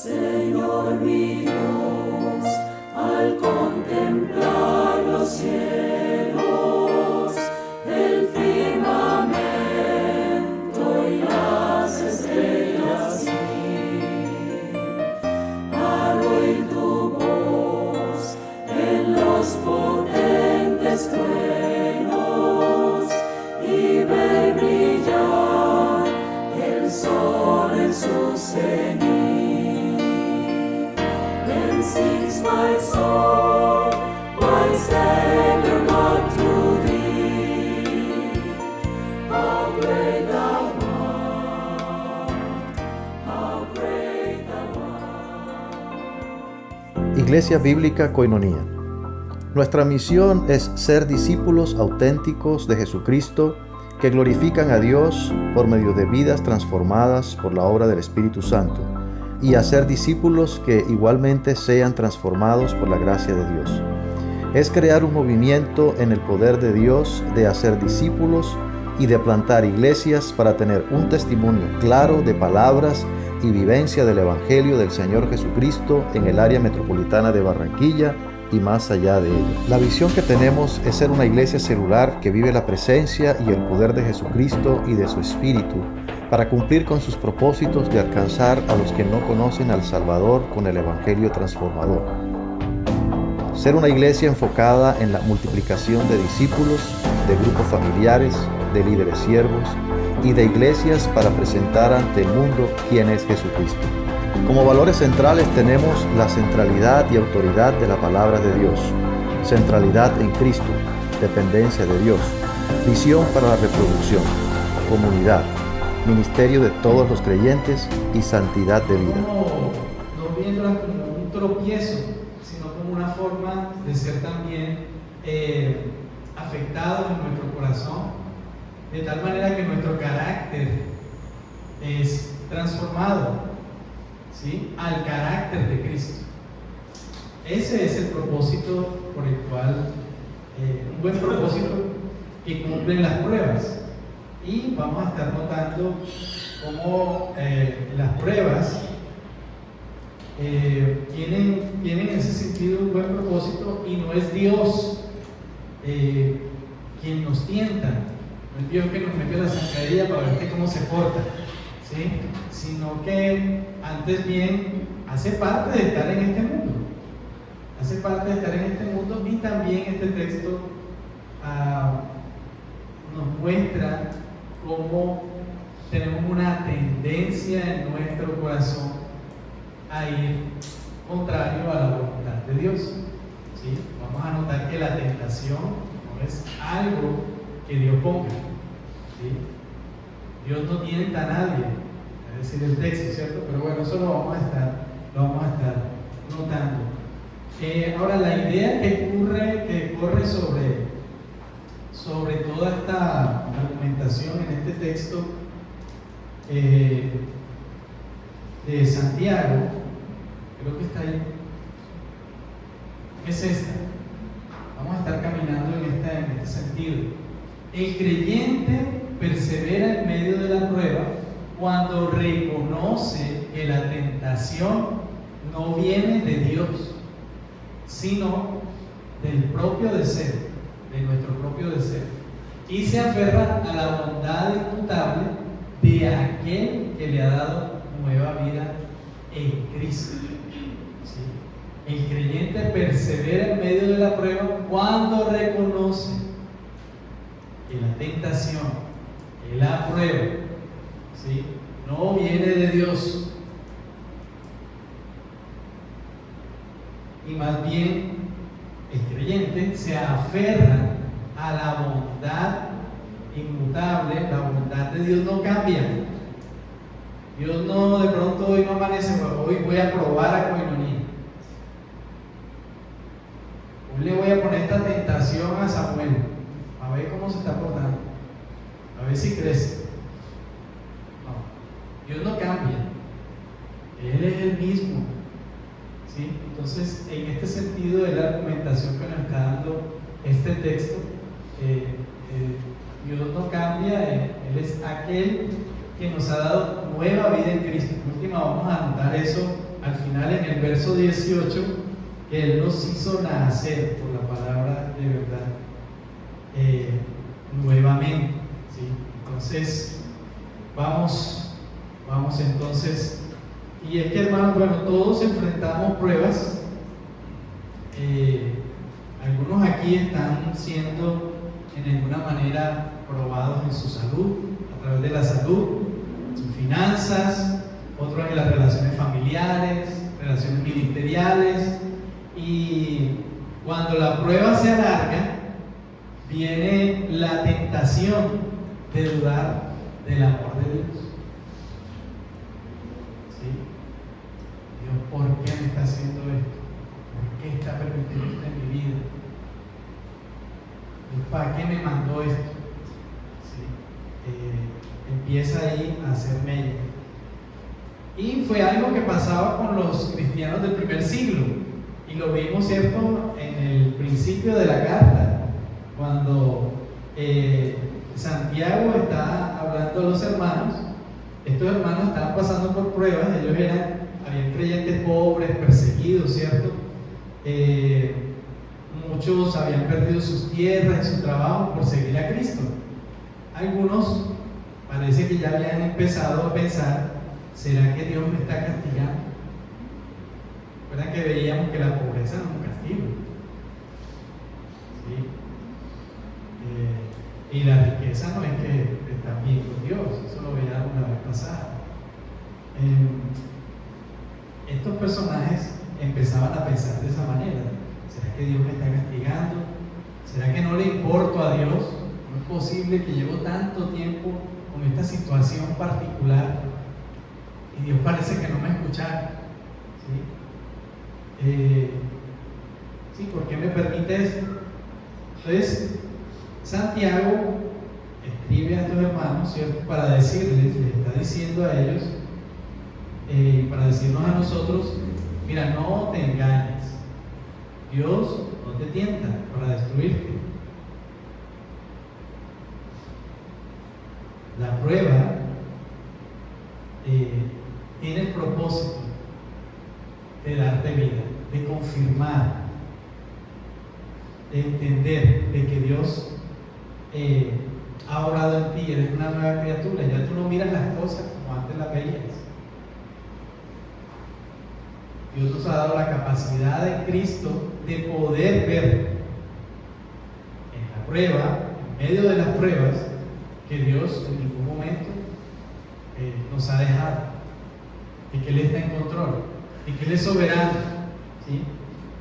Señor mi Dios, al contemplar los cielos, el firmamento y las estrellas, al oír tu voz en los potentes truenos y ver brillar el sol en su cenit. Then sings my soul, my Savior God, to thee. How great thou art, how great thou art. Iglesia Bíblica Koinonía. Nuestra misión es ser discípulos auténticos de Jesucristo que glorifican a Dios por medio de vidas transformadas por la obra del Espíritu Santo, y hacer discípulos que igualmente sean transformados por la gracia de Dios. Es crear un movimiento en el poder de Dios de hacer discípulos y de plantar iglesias para tener un testimonio claro de palabras y vivencia del Evangelio del Señor Jesucristo en el área metropolitana de Barranquilla y más allá de ella. La visión que tenemos es ser una iglesia celular que vive la presencia y el poder de Jesucristo y de su Espíritu para cumplir con sus propósitos de alcanzar a los que no conocen al Salvador con el Evangelio transformador. Ser una iglesia enfocada en la multiplicación de discípulos, de grupos familiares, de líderes siervos y de iglesias para presentar ante el mundo quién es Jesucristo. Como valores centrales tenemos la centralidad y autoridad de la palabra de Dios, centralidad en Cristo, dependencia de Dios, visión para la reproducción, comunidad, ministerio de todos los creyentes y santidad de vida. No viéndola como un tropiezo, sino como una forma de ser también afectados en nuestro corazón, de tal manera que nuestro carácter es transformado, ¿sí?, al carácter de Cristo. Ese es el propósito por el cual, un buen propósito que cumplen las pruebas. Y vamos a estar notando cómo las pruebas tienen en ese sentido un buen propósito, y no es Dios quien nos tienta, no es Dios que nos mete la zancadilla para ver cómo se porta, ¿sí?, sino que antes bien hace parte de estar en este mundo, y también este texto nos muestra cómo tenemos una tendencia en nuestro corazón a ir contrario a la voluntad de Dios, ¿sí? Vamos a notar que la tentación no es algo que Dios ponga, ¿sí? Dios no tienta a nadie, es decir, el texto, ¿cierto? Pero bueno, eso lo vamos a estar notando. Ahora, la idea que corre sobre toda esta argumentación en este texto de Santiago, creo que está ahí, es esta. Vamos a estar caminando en este sentido. El creyente persevera en medio de la prueba cuando reconoce que la tentación no viene de Dios, sino del propio deseo, de nuestro propio deseo, y se aferra a la bondad inmutable de aquel que le ha dado nueva vida en Cristo, ¿sí? El creyente persevera en medio de la prueba cuando reconoce que la tentación, que la prueba, ¿sí?, no viene de Dios, y más bien el creyente se aferra a la bondad inmutable. La bondad de Dios no cambia. Dios no, de pronto hoy no amanece, hoy voy a probar a Koinonía, hoy le voy a poner esta tentación a Samuel, a ver cómo se está portando, a ver si crece. No, Dios no cambia, Él es el mismo, ¿sí? Entonces, en este sentido de la argumentación que nos está dando este texto, Dios no cambia, Él es aquel que nos ha dado nueva vida en Cristo. Por último, vamos a anotar eso al final en el verso 18 que Él nos hizo nacer por la palabra de verdad nuevamente, ¿sí? Entonces vamos entonces, y es que, hermanos, bueno, todos enfrentamos pruebas. Algunos aquí están siendo en alguna manera probados en su salud, a través de la salud, en sus finanzas, otros en las relaciones familiares, relaciones ministeriales, y cuando la prueba se alarga, viene la tentación de dudar del amor de Dios. ¿Sí? Dios, ¿por qué me está haciendo esto? ¿Por qué está permitiendo esto en mi vida? Dios, ¿para qué me mandó esto? ¿Sí? Empieza ahí a hacer mella. Y fue algo que pasaba con los cristianos del primer siglo, y lo vimos, ¿cierto?, en el principio de la carta, cuando Santiago está hablando a los hermanos. Estos hermanos estaban pasando por pruebas, ellos habían creyentes pobres, perseguidos, ¿cierto? Muchos habían perdido sus tierras y su trabajo por seguir a Cristo. Algunos parece que ya habían empezado a pensar: ¿será que Dios me está castigando? ¿Recuerdan que veíamos que la pobreza no es un castigo? ¿Sí? Y la riqueza no es que están bien con Dios, eso lo veíamos la vez pasada. Estos personajes empezaban a pensar de esa manera: ¿será que Dios me está castigando? ¿Será que no le importo a Dios? No es posible que llevo tanto tiempo con esta situación particular y Dios parece que no me escucha. ¿Sí? ¿Por qué me permite esto? Entonces, Santiago escribe a estos hermanos, ¿cierto?, para decirles, les está diciendo a ellos, para decirnos a nosotros: mira, no te engañes, Dios no te tienta para destruirte. La prueba tiene el propósito de darte vida, de confirmar, de entender de que Dios ha obrado en ti, eres una nueva criatura, ya tú no miras las cosas como antes las veías. Dios nos ha dado la capacidad en Cristo de poder ver en la prueba, en medio de las pruebas, que Dios en ningún momento nos ha dejado, y que Él está en control, y que Él es soberano, ¿sí?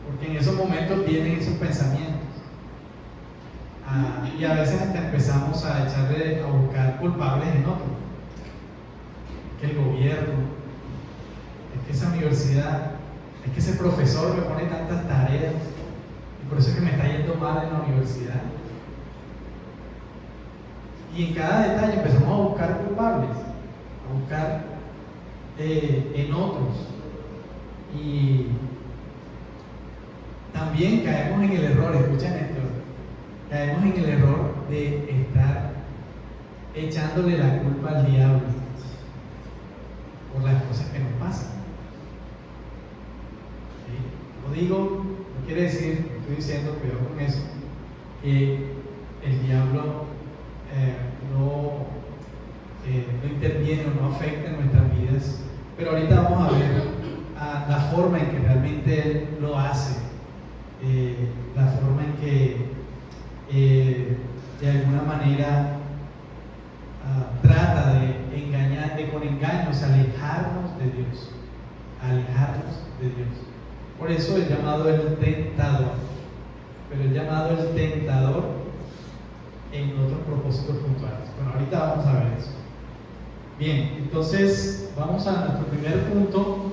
Porque en esos momentos vienen esos pensamientos. Y a veces hasta empezamos a buscar culpables en otros. Es que el gobierno, es que esa universidad, es que ese profesor me pone tantas tareas, y por eso es que me está yendo mal en la universidad. Y en cada detalle empezamos a buscar culpables, a buscar en otros. Y también caemos en el error, escuchen esto, caemos en el error de estar echándole la culpa al diablo por las cosas que nos pasan. ¿Sí? No quiere decir, estoy diciendo, cuidado con eso, que el diablo no interviene o no afecta en nuestras vidas, pero ahorita vamos a ver la forma en que realmente Él lo hace, la forma en que de alguna manera trata de engañar, de con engaños alejarnos de Dios, Por eso es llamado el tentador, pero es llamado el tentador en otros propósitos puntuales. Bueno, ahorita vamos a ver eso. Bien, entonces vamos a nuestro primer punto: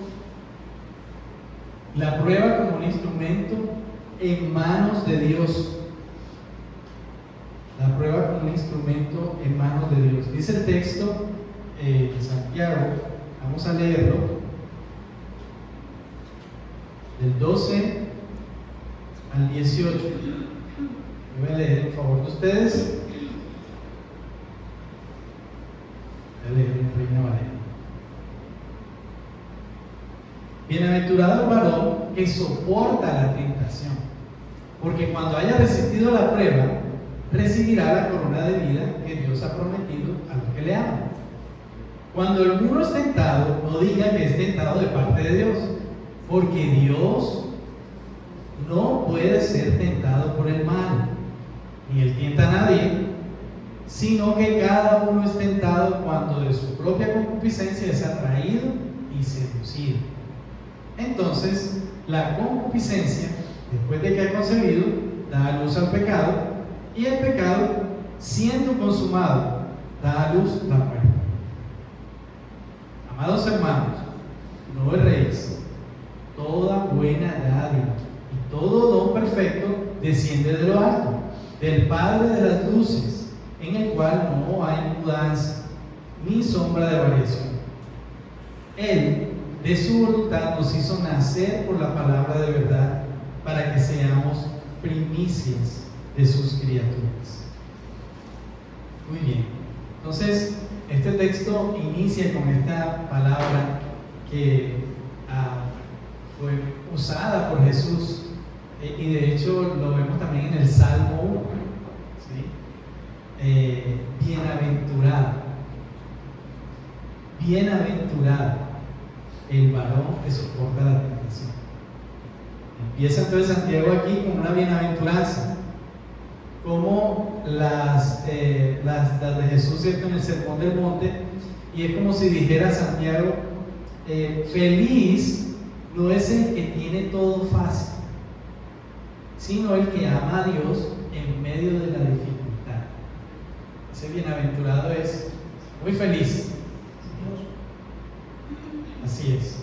la prueba como un instrumento en manos de Dios. La prueba como un instrumento en manos de Dios. Dice el texto de Santiago, vamos a leerlo, del 12 al 18. Yo voy a leer en favor de ustedes. Voy a leer en Reina Valera. Bienaventurado el varón que soporta la tentación, porque cuando haya resistido la prueba, recibirá la corona de vida que Dios ha prometido a los que le aman. Cuando alguno es tentado, no diga que es tentado de parte de Dios, porque Dios no puede ser tentado por el mal, ni él tienta a nadie, sino que cada uno es tentado cuando de su propia concupiscencia es atraído y seducido. Entonces, la concupiscencia, después de que ha concebido, da a luz al pecado, y el pecado, siendo consumado, da a luz la muerte. Amados hermanos, no erréis. Toda buena dádiva y todo don perfecto desciende de lo alto, del Padre de las luces, en el cual no hay mudanza ni sombra de variación. Él, de su voluntad, nos hizo nacer por la palabra de verdad, para que seamos primicias de sus criaturas. Muy bien. Entonces, este texto inicia con esta palabra que fue usada por Jesús, y de hecho lo vemos también en el Salmo 1, ¿sí? Bienaventurado, bienaventurado el varón que soporta la tentación. Empieza entonces Santiago aquí con una bienaventuranza, como las de Jesús, ¿cierto?, en el Sermón del Monte, y es como si dijera Santiago, feliz no es el que tiene todo fácil, sino el que ama a Dios en medio de la dificultad. Ese bienaventurado es muy feliz. Así es,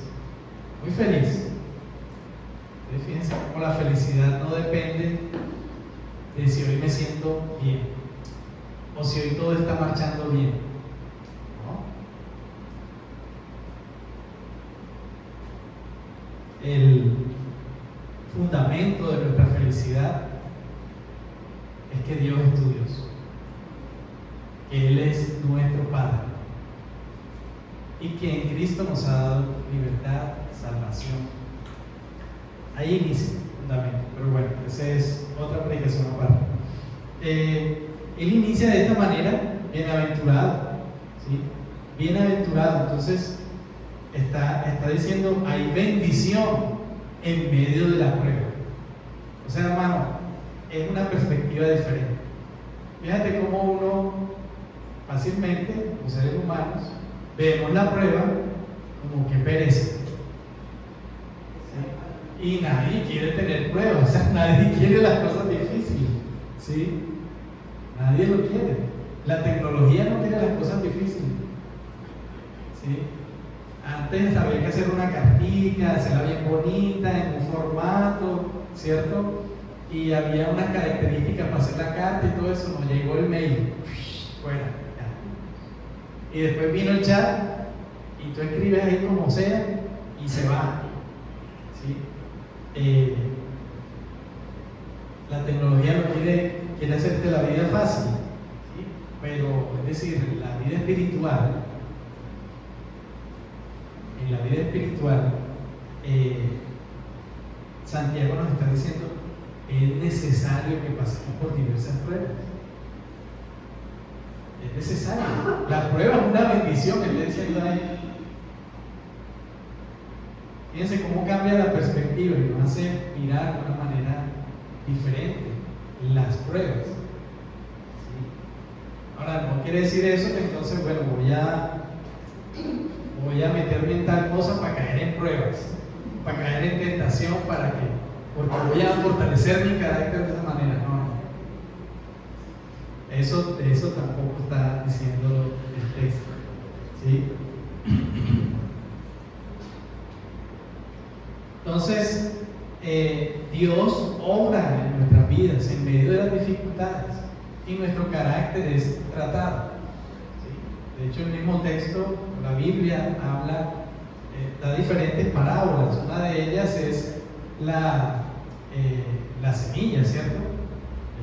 muy feliz. Fíjense cómo la felicidad no depende de si hoy me siento bien o si hoy todo está marchando bien, ¿no? El fundamento de nuestra felicidad es que Dios es tu Dios, que Él es nuestro Padre y que en Cristo nos ha dado libertad, salvación. Ahí inicia el fundamento, pero bueno, esa es otra predicación aparte. Él inicia de esta manera, bienaventurado, ¿sí? Bienaventurado. Entonces está diciendo, hay bendición en medio de la prueba. O sea, hermano, es una perspectiva diferente. Fíjate cómo uno fácilmente, los seres humanos, vemos la prueba como que perece. Y nadie quiere tener pruebas, o sea, nadie quiere las cosas difíciles, ¿sí? Nadie lo quiere. La tecnología no quiere las cosas difíciles, ¿sí? Antes había que hacer una cartita, hacerla bien bonita, en un formato, ¿cierto? Y había unas características para hacer la carta y todo eso. Nos llegó el mail, fuera, ya. Y después vino el chat, y tú escribes ahí como sea, y se va, ¿sí? La tecnología no quiere hacerte la vida fácil, ¿sí? Pero es decir, la vida espiritual, en la vida espiritual, Santiago nos está diciendo, es necesario que pasemos por diversas pruebas. Es necesario. La prueba es una bendición, él le decía a él. Fíjense cómo cambia la perspectiva y nos hace mirar de una manera diferente las pruebas, ¿sí? Ahora, no quiere decir eso que entonces, bueno, voy a meterme en tal cosa para caer en pruebas, para caer en tentación, porque voy a fortalecer mi carácter de esa manera. No. Eso tampoco está diciendo el texto, ¿sí? Entonces, Dios obra en nuestras vidas en medio de las dificultades y nuestro carácter es tratado, ¿sí? De hecho, el mismo texto, la Biblia da diferentes parábolas. Una de ellas es la semilla, ¿cierto?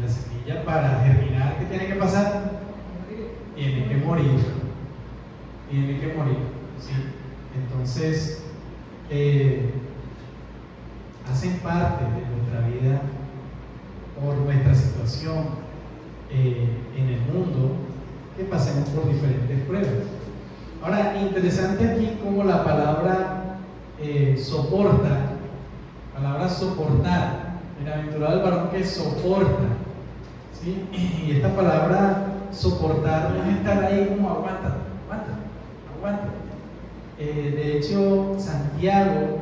La semilla, para germinar, ¿qué tiene que pasar? Tiene que morir, ¿sí? Entonces, hacen parte de nuestra vida por nuestra situación en el mundo, que pasemos por diferentes pruebas. Ahora, interesante aquí cómo la palabra soportar, bienaventurado el varón que soporta, ¿sí? Y esta palabra soportar no es estar ahí como aguanta. De hecho, Santiago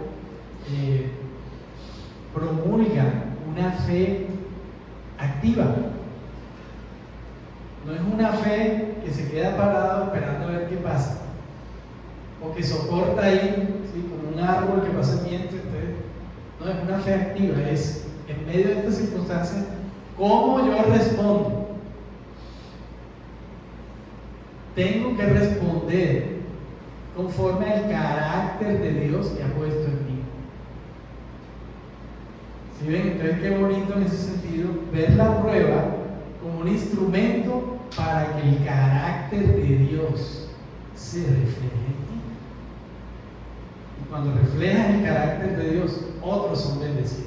promulga una fe activa. No es una fe que se queda parado esperando a ver qué pasa, o que soporta ahí, ¿sí? Como un árbol que pasa el viento. Entonces, no es una fe activa, es en medio de estas circunstancias, ¿cómo yo respondo? Tengo que responder conforme al carácter de Dios que ha puesto en mí. ¿Sí ven? Entonces, qué bonito en ese sentido ver la prueba como un instrumento para que el carácter de Dios se refleje en ti. Y cuando reflejas el carácter de Dios, otros son bendecidos.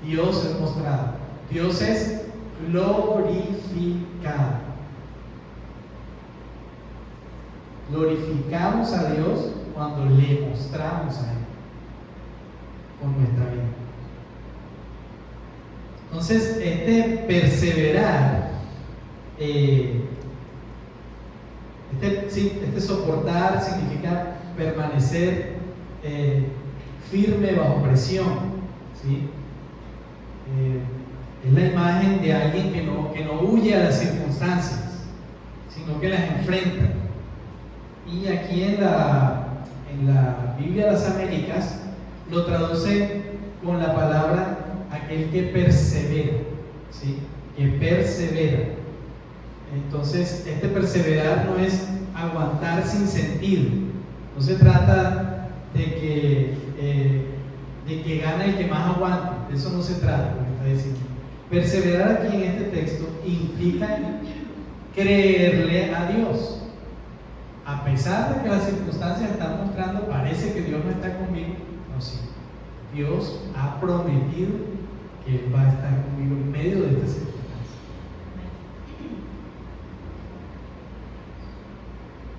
Dios es mostrado, Dios es glorificado. Glorificamos a Dios cuando le mostramos a Él con nuestra vida. Entonces, este perseverar, este soportar significa permanecer firme bajo presión, ¿sí? Es la imagen de alguien que no huye a las circunstancias, sino que las enfrenta. Y aquí en la Biblia de las Américas lo traduce con la palabra aquel que persevera, ¿sí? Que persevera. Entonces, este perseverar no es aguantar sin sentido. No se trata de que gane el que más aguante. De eso no se trata, lo que está diciendo. Perseverar aquí en este texto implica creerle a Dios. A pesar de que las circunstancias están mostrando, parece que Dios no está conmigo. No, sí. Dios ha prometido que Él va a estar conmigo en medio de estas circunstancias.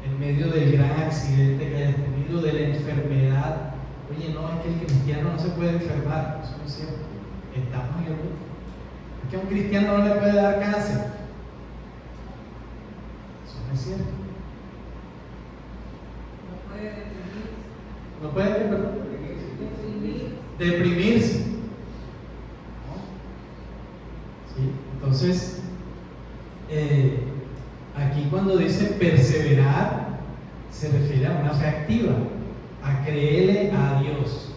En medio del gran accidente que hayas tenido, de la enfermedad. Oye, no, es que el cristiano no se puede enfermar. Eso no es cierto. Estamos en el mundo. Es que a un cristiano no le puede dar cáncer. Eso no es cierto. No puede deprimirse. ¿No? ¿Sí? Entonces, aquí cuando dice perseverar, se refiere a una fe activa, a creerle a Dios.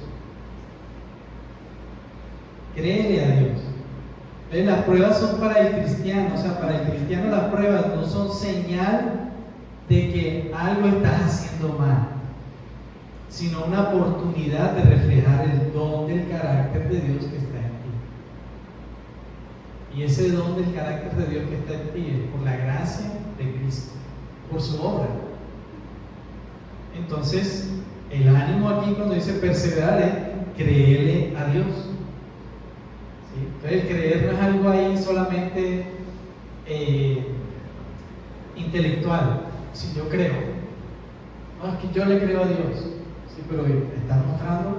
Créele a Dios. Entonces, las pruebas son para el cristiano, o sea, para el cristiano las pruebas no son señal de que algo estás haciendo mal, sino una oportunidad de reflejar el don del carácter de Dios que está en ti. Y ese don del carácter de Dios que está en ti es por la gracia de Cristo, por su obra. Entonces, el ánimo aquí cuando dice perseverar es creerle a Dios. ¿Sí? Entonces, el creer no es algo ahí solamente intelectual. Si yo creo, no, es que yo le creo a Dios. Sí, pero ¿estás mostrando?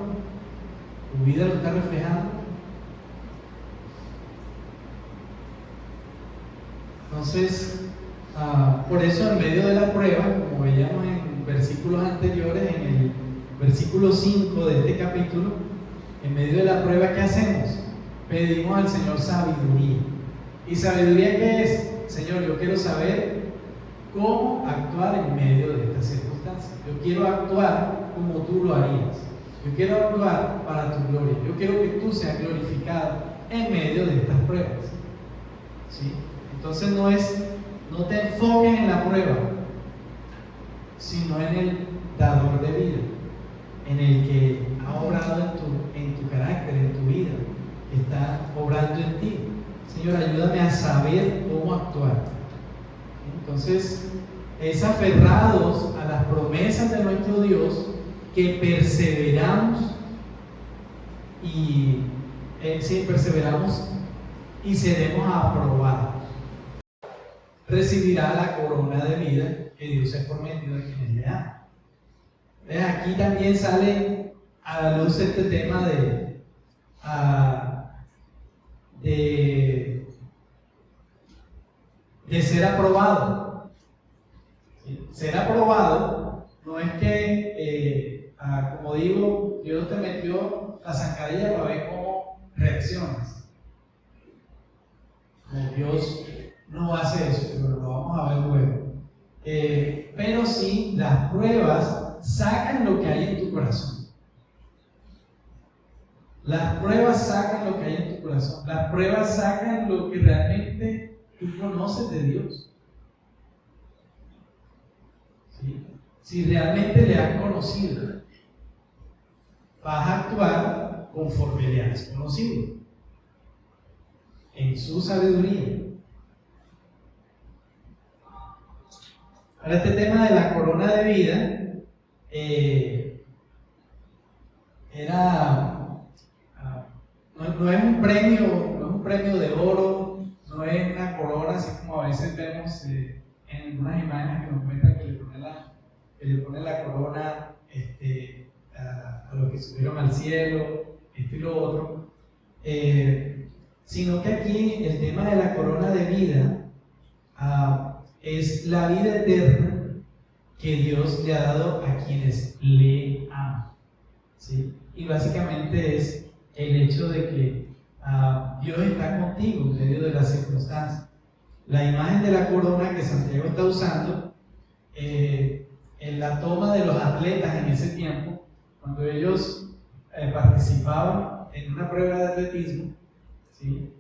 ¿Tu vida lo está reflejando? Entonces, por eso en medio de la prueba, como veíamos en versículos anteriores, en el versículo 5 de este capítulo, en medio de la prueba, ¿qué hacemos? Pedimos al Señor sabiduría. ¿Y sabiduría qué es? Señor, yo quiero saber cómo actuar en medio de estas circunstancias. Yo quiero actuar como tú lo harías. Yo quiero actuar para tu gloria. Yo quiero que tú seas glorificado en medio de estas pruebas. ¿Sí? Entonces no te enfoques en la prueba, sino en el dador de vida, en el que ha obrado en tu carácter, en tu vida, que está obrando en ti. Señor, ayúdame a saber cómo actuar. Entonces, es aferrados a las promesas de nuestro Dios que perseveramos y seremos aprobados. Recibirá la corona de vida que Dios ha prometido a quienes le aman. Aquí también sale a la luz este tema de ser aprobado. ¿Sí? Ser aprobado no es que, como digo, Dios te metió la zancadilla para ver cómo reaccionas. Dios no hace eso, pero lo vamos a ver luego. Pero sí, las pruebas sacan lo que hay en tu corazón. Las pruebas sacan lo que hay en tu corazón. Las pruebas sacan lo que realmente tú conoces de Dios. ¿Sí? Si realmente le has conocido, vas a actuar conforme le has conocido, en su sabiduría. Ahora, este tema de la corona de vida no es un premio de oro, no es una corona así como a veces vemos en algunas imágenes que nos muestran que le ponen la corona a los que subieron al cielo, esto y lo otro, sino que aquí el tema de la corona de vida es la vida eterna que Dios le ha dado a quienes le aman. ¿Sí? Y básicamente es el hecho de que Dios está contigo en medio de las circunstancias. La imagen de la corona que Santiago está usando en la toma de los atletas en ese tiempo, cuando ellos participaban en una prueba de atletismo, ¿sí?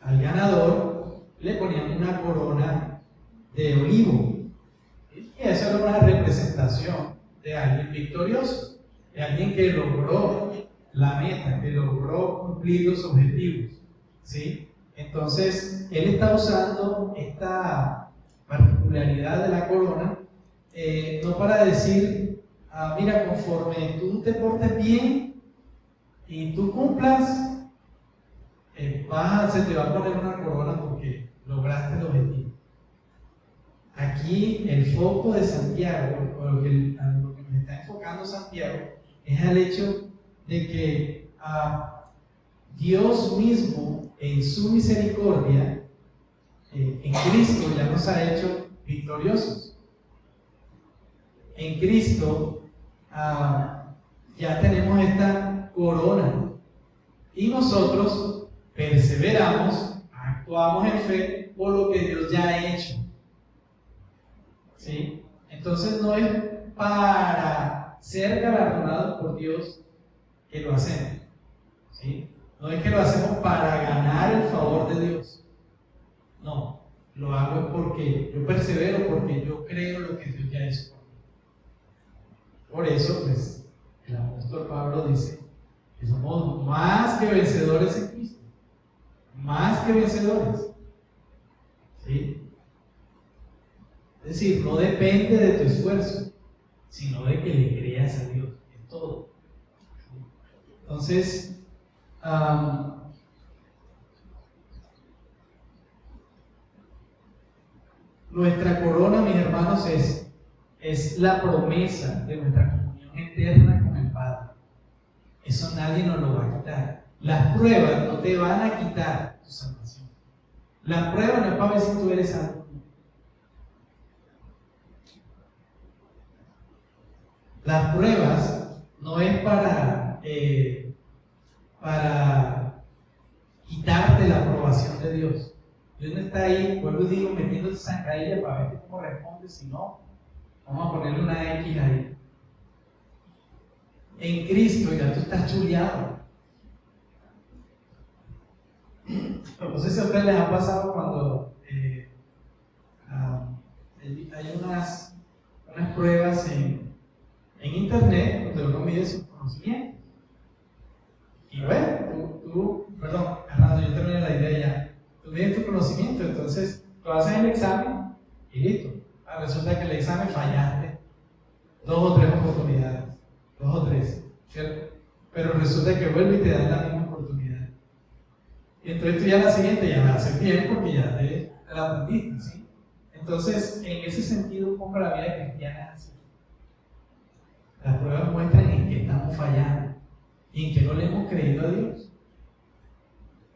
Al ganador le ponían una corona de olivo, ¿sí? Y eso era una representación de alguien victorioso, de alguien que logró la meta, que logró cumplir los objetivos, ¿sí? Entonces, él está usando esta particularidad de la corona, no para decir, mira, conforme tú te portes bien y tú cumplas, se te va a poner una corona porque lograste el objetivo. Aquí el foco de Santiago, o lo que me está enfocando Santiago, es al hecho de que Dios mismo, en su misericordia, en Cristo ya nos ha hecho victoriosos. En Cristo ya tenemos esta corona y nosotros perseveramos, actuamos en fe por lo que Dios ya ha hecho. ¿Sí? Entonces no es para ser galardonados por Dios que lo hacemos. ¿Sí? No es que lo hacemos para ganar el favor de Dios. No, lo hago porque yo persevero, porque yo creo lo que Dios ya ha hecho por mí. Por eso, pues, el apóstol Pablo dice que somos más que vencedores en Cristo. Más que vencedores. ¿Sí? Es decir, no depende de tu esfuerzo, sino de que le creas a Dios en todo. ¿Sí? Entonces, nuestra corona, mis hermanos, es la promesa de nuestra comunión eterna con el Padre. Eso nadie nos lo va a quitar. Las pruebas no te van a quitar tu salvación. La prueba no es para ver si tú eres salvo. Las pruebas no es para quitarte la aprobación de Dios. Dios no está ahí, vuelvo y digo, metiéndote zancadilla para ver cómo responde. Si no, vamos a ponerle una X ahí. En Cristo ya tú estás chuleado. No sé si a ustedes les ha pasado cuando hay unas pruebas en internet donde uno mide sus conocimientos. Y bueno, perdón, Hernando, yo terminé la idea ya. Tú mides tu conocimiento, entonces tú haces el examen y listo. Resulta que el examen fallaste 2 o 3 oportunidades, 2 o 3, ¿cierto? Pero resulta que vuelve y te dan la misma oportunidad. Y entonces tú ya la siguiente ya la haces bien porque ya te la aprendiste, ¿sí? Entonces, en ese sentido, un poco la vida cristiana es así. Las pruebas muestran en que estamos fallando y en que no le hemos creído a Dios.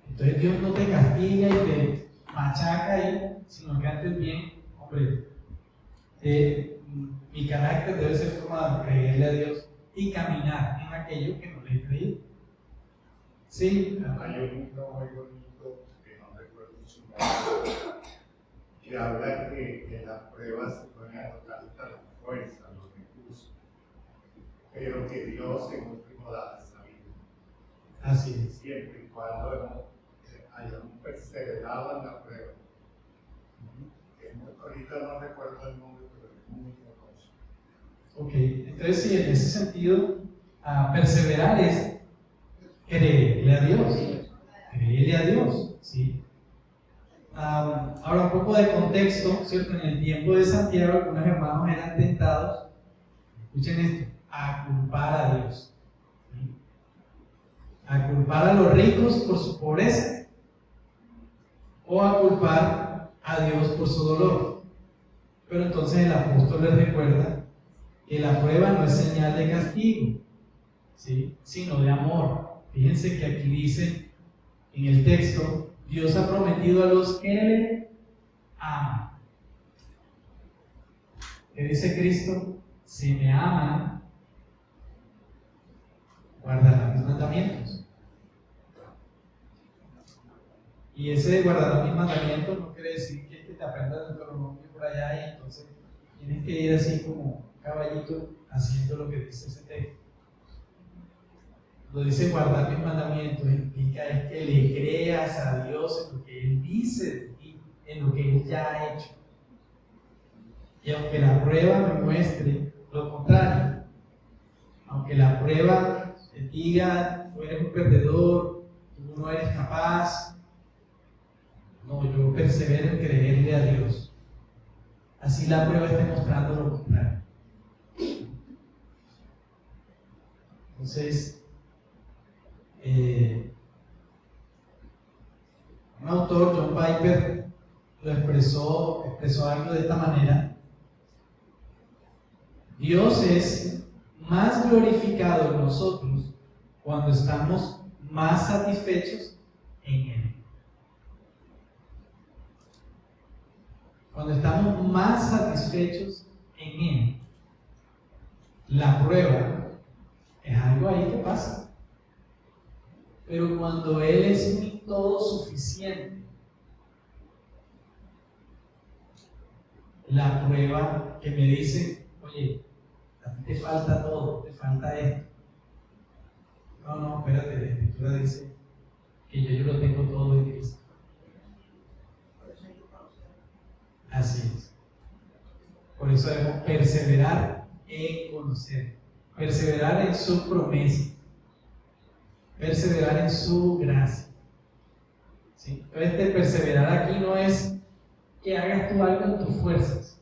Entonces Dios no te castiga y te machaca ahí, sino que antes bien, hombre, mi carácter debe ser formado en creerle a Dios y caminar en aquello que no le he creído. Sí. Hay un libro muy bonito que no recuerdo su nombre, que habla que en las pruebas se pueden anotar hasta la fuerza, los recursos, pero que Dios en último da esa vida. Así es. Siempre y cuando hayamos perseverado en la prueba. Ahorita no recuerdo el nombre, pero es muy famoso. Ok, entonces sí, en ese sentido, perseverar es creerle a Dios. Creerle a Dios, ¿sí? Ahora un poco de contexto, ¿cierto? En el tiempo de Santiago, algunos hermanos eran tentados, escuchen esto, a culpar a Dios. ¿Sí? A culpar a los ricos por su pobreza o a culpar a Dios por su dolor. Pero entonces el apóstol les recuerda que la prueba no es señal de castigo, ¿sí? Sino de amor. Fíjense que aquí dice en el texto, Dios ha prometido a los que le aman. ¿Qué dice Cristo? Si me aman, guardarán mis mandamientos. Y ese de guardar mis mandamientos no quiere decir que te aprendas el Deuteronomio por allá y entonces tienes que ir así como un caballito haciendo lo que dice ese texto. Lo dice guardar mis mandamientos, implica es que le creas a Dios en lo que Él dice de ti, en lo que Él ya ha hecho. Y aunque la prueba me muestre lo contrario, aunque la prueba te diga, tú eres un perdedor, tú no eres capaz, no, yo persevero en creerle a Dios. Así la prueba esté mostrando lo contrario. Entonces, un autor, John Piper, lo expresó algo de esta manera. Dios es más glorificado en nosotros cuando estamos más satisfechos en Él. Cuando estamos más satisfechos en Él, la prueba es algo ahí que pasa. Pero cuando Él es mi todo suficiente, la prueba que me dice, oye, a ti te falta todo, te falta esto. No, espérate, la Escritura dice que yo lo tengo todo en Cristo. Así es. Por eso debemos perseverar en conocer, perseverar en su promesa, perseverar en su gracia. ¿Sí? Entonces, perseverar aquí no es que hagas tú algo en tus fuerzas,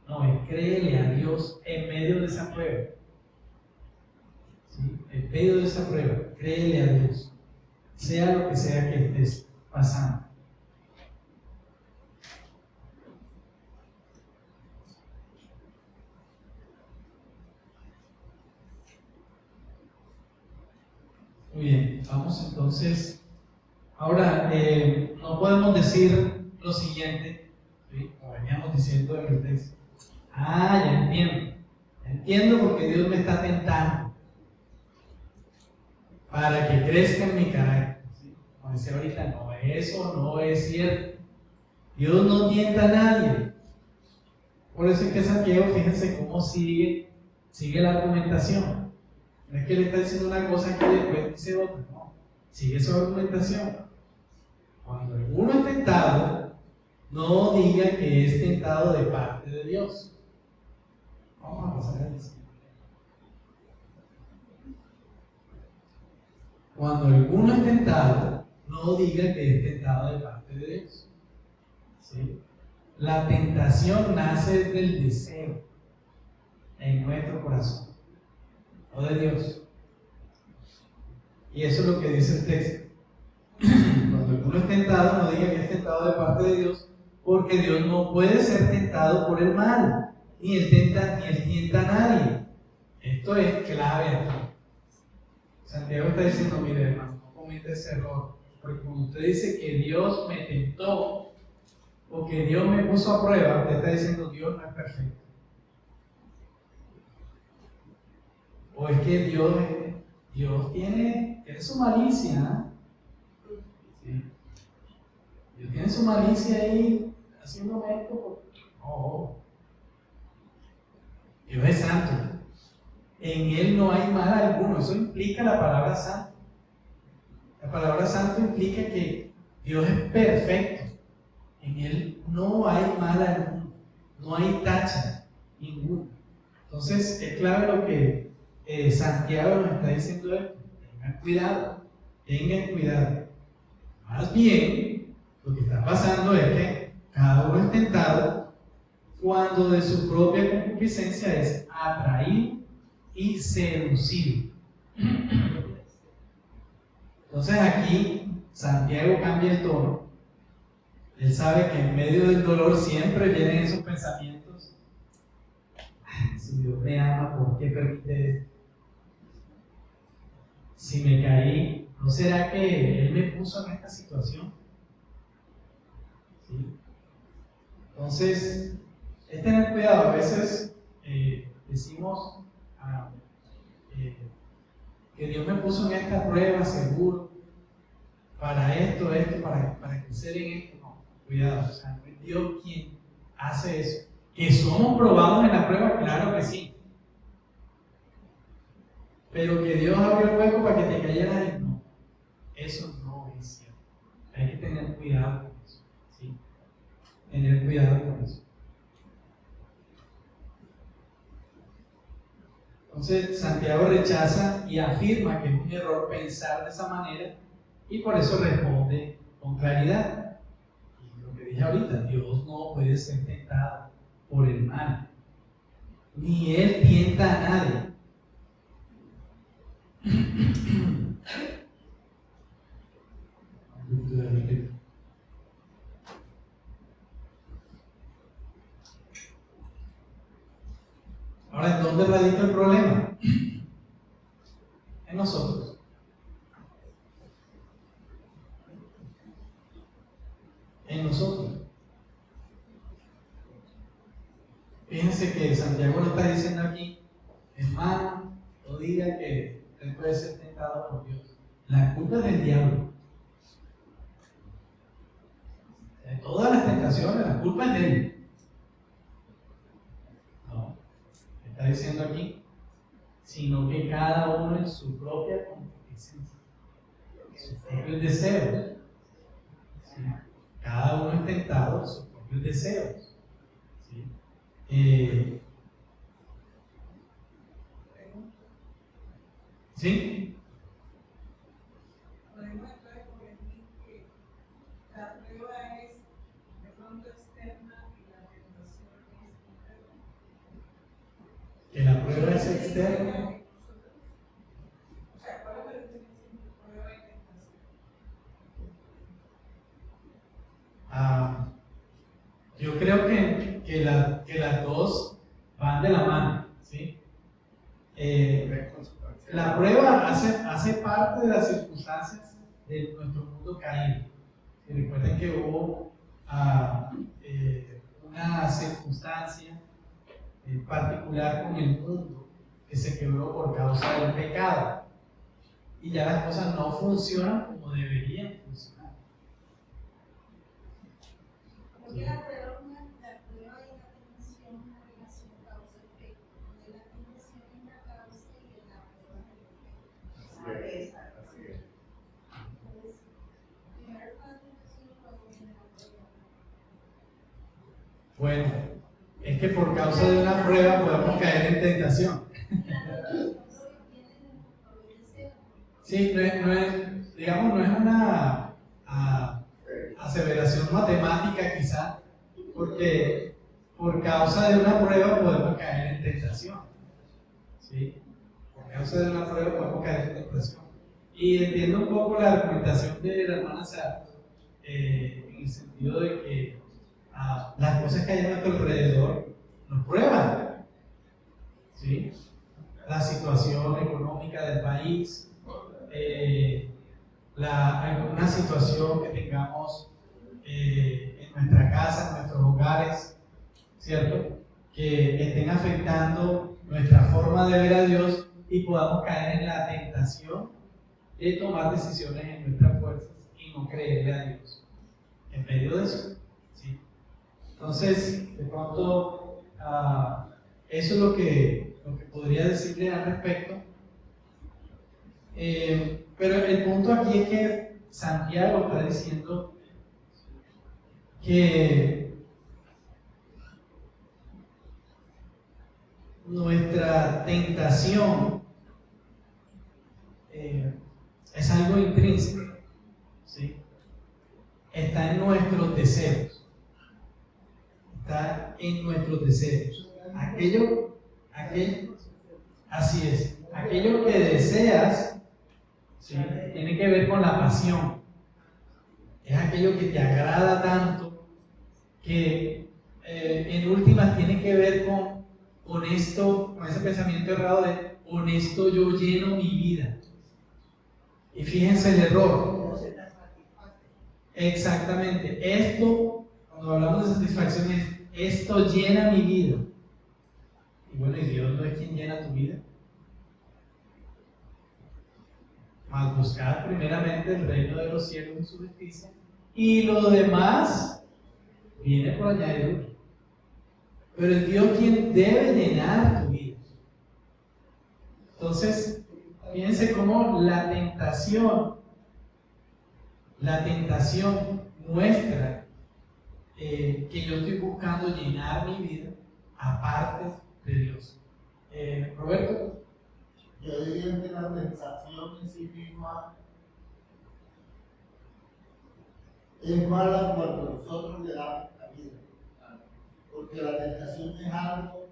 no, es créele a Dios en medio de esa prueba. ¿Sí? En medio de esa prueba, créele a Dios, sea lo que sea que estés pasando. Muy bien, vamos entonces. Ahora, no podemos decir lo siguiente, ¿sí? Como veníamos diciendo en el texto. Ya entiendo. Entiendo porque Dios me está tentando para que crezca en mi carácter. ¿Sí? Como decía ahorita, no, eso no es cierto. Dios no tienta a nadie. Por eso es que Santiago, fíjense cómo sigue la argumentación. No es que le está diciendo una cosa que después dice otra, no. Sigue su argumentación. Cuando alguno es tentado, no diga que es tentado de parte de Dios. Vamos a pasar a eso. Cuando alguno es tentado, no diga que es tentado de parte de Dios. ¿Sí? La tentación nace del deseo en nuestro corazón, no de Dios. Y eso es lo que dice el texto. Cuando alguno es tentado, no diga que es tentado de parte de Dios, porque Dios no puede ser tentado por el mal, ni él tienta a nadie. Esto es clave aquí. Santiago está diciendo, mire hermano, no cometa ese error, porque cuando usted dice que Dios me tentó, o que Dios me puso a prueba, usted está diciendo Dios no es perfecto. O es que Dios tiene su malicia, ¿eh? ¿Sí? Dios tiene su malicia ahí haciendo esto. No. Dios es santo. En Él no hay mal alguno. Eso implica la palabra santo. La palabra santo implica que Dios es perfecto. En Él no hay mal alguno. No hay tacha ninguna. Entonces es clave lo que Santiago nos está diciendo esto. Tengan cuidado. Más bien, lo que está pasando es que cada uno es tentado cuando de su propia concupiscencia es atraído y seducido. Entonces aquí Santiago cambia el tono. Él sabe que en medio del dolor siempre vienen esos pensamientos. Si Dios me ama, ¿por qué permite esto? Si me caí, ¿no será que Él me puso en esta situación? ¿Sí? Entonces, es tener cuidado. A veces decimos que Dios me puso en esta prueba seguro para esto, para crecer en esto. No, cuidado, o sea, no es Dios quien hace eso. ¿Que somos probados en la prueba? Claro que sí. Pero que Dios abrió el hueco para que te cayeras ahí, no. Eso no es cierto. Hay que tener cuidado con eso. ¿Sí? Tener cuidado con eso. Entonces, Santiago rechaza y afirma que es un error pensar de esa manera y por eso responde con claridad. Y lo que dije ahorita, Dios no puede ser tentado por el mal, ni Él tienta a nadie. Ahora, ¿en dónde radica el problema? En nosotros. En nosotros. Fíjense que Santiago lo está diciendo aquí, hermano, no diga que él puede ser tentado por Dios. La culpa es del diablo. De todas las tentaciones, la culpa es de él. No, está diciendo aquí, sino que cada uno en su propia concupiscencia, sus propios deseos. ¿Sí? Cada uno es tentado en sus propios deseos. ¿Sí? ¿Sí? La prueba es de pronto externa y la tentación es interna. Que la prueba es externa. O sea, ¿cuál es la diferencia entre prueba y tentación? Yo creo que las dos van de la mano, ¿sí? La prueba hace parte de las circunstancias de nuestro mundo caído. Y recuerden que hubo una circunstancia particular con el mundo que se quebró por causa del pecado. Y ya las cosas no funcionan como deberían funcionar. Porque la prueba y la tentación es una relación causa-efecto, donde la tentación es la causa y la prueba es el efecto. Así es. Entonces, primero fue la tentación y luego viene la prueba. Bueno, es que por causa de una prueba podemos caer en tentación. Sí, no es una aseveración matemática quizá, Porque por causa de una prueba podemos caer en tentación. ¿Sí? Por causa de una prueba podemos caer en tentación. Y entiendo un poco la argumentación de la hermana Sara, en el sentido de que las cosas que hay a nuestro alrededor nos prueban. ¿Sí? La situación económica del país, alguna situación que tengamos en nuestra casa, en nuestros hogares, ¿cierto? Que estén afectando nuestra forma de ver a Dios y podamos caer en la tentación de tomar decisiones en nuestras fuerzas y no creerle a Dios en medio de eso. ¿Sí? Entonces, de pronto, eso es lo que podría decirle al respecto. Pero el punto aquí es que Santiago está diciendo que nuestra tentación es algo intrínseco, ¿sí? Está en nuestros deseos. Está en nuestros deseos. Así es. Aquello que deseas, ¿sí? Tiene que ver con la pasión. Es aquello que te agrada tanto que en últimas tiene que ver con ese pensamiento errado de con esto yo lleno mi vida. Y fíjense el error. Exactamente. Esto, cuando hablamos de satisfacción, esto llena mi vida. Y bueno, ¿y Dios no es quien llena tu vida? Mas buscar primeramente el reino de los cielos y su justicia, y lo demás viene por añadidura. Pero es Dios quien debe llenar tu vida. Entonces, fíjense cómo la tentación muestra que yo estoy buscando llenar mi vida aparte de Dios. Roberto. Yo diría que la tentación en sí misma es mala cuando nosotros le damos cabida, porque la tentación es algo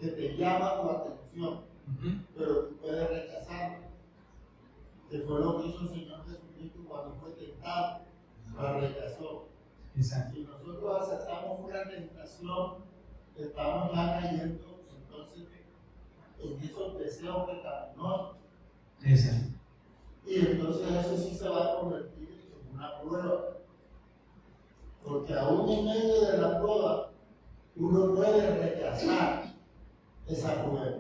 que te llama tu atención, pero tú puedes rechazarlo, que fue lo que hizo el Señor Jesucristo cuando fue tentado, la rechazó. Exacto. Si nosotros aceptamos una tentación, estamos ya cayendo entonces en esos deseos pecaminosos. Exacto. Y entonces eso sí se va a convertir en una prueba. Porque aún en medio de la prueba, uno puede rechazar esa prueba.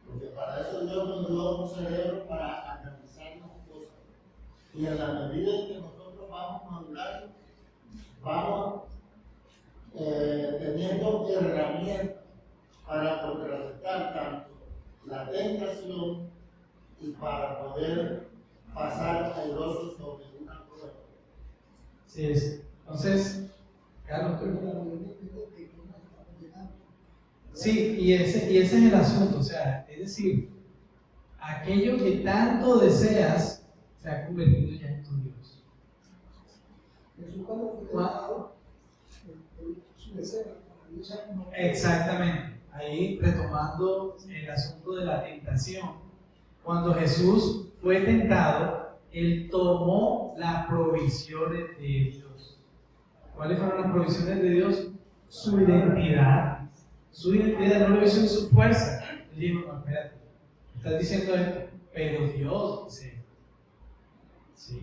Porque para eso Dios nos dio un cerebro para analizar las cosas. Y en la medida en que nosotros vamos madurando, vamos teniendo herramientas para contrarrestar tanto la tentación y para poder pasar airosos sobre una prueba. Sí, es. Entonces, Carlos, sí, y ese es el asunto, o sea, es decir, aquello que tanto deseas se ha convertido ya en tu Dios. Exactamente, ahí retomando el asunto de la tentación. Cuando Jesús fue tentado, Él tomó las provisiones de Dios. ¿Cuáles fueron las provisiones de Dios? Su identidad. Su identidad no lo hizo en su fuerza. Él dijo, no, espérate, estás diciendo esto, pero Dios dice. ¿Sí?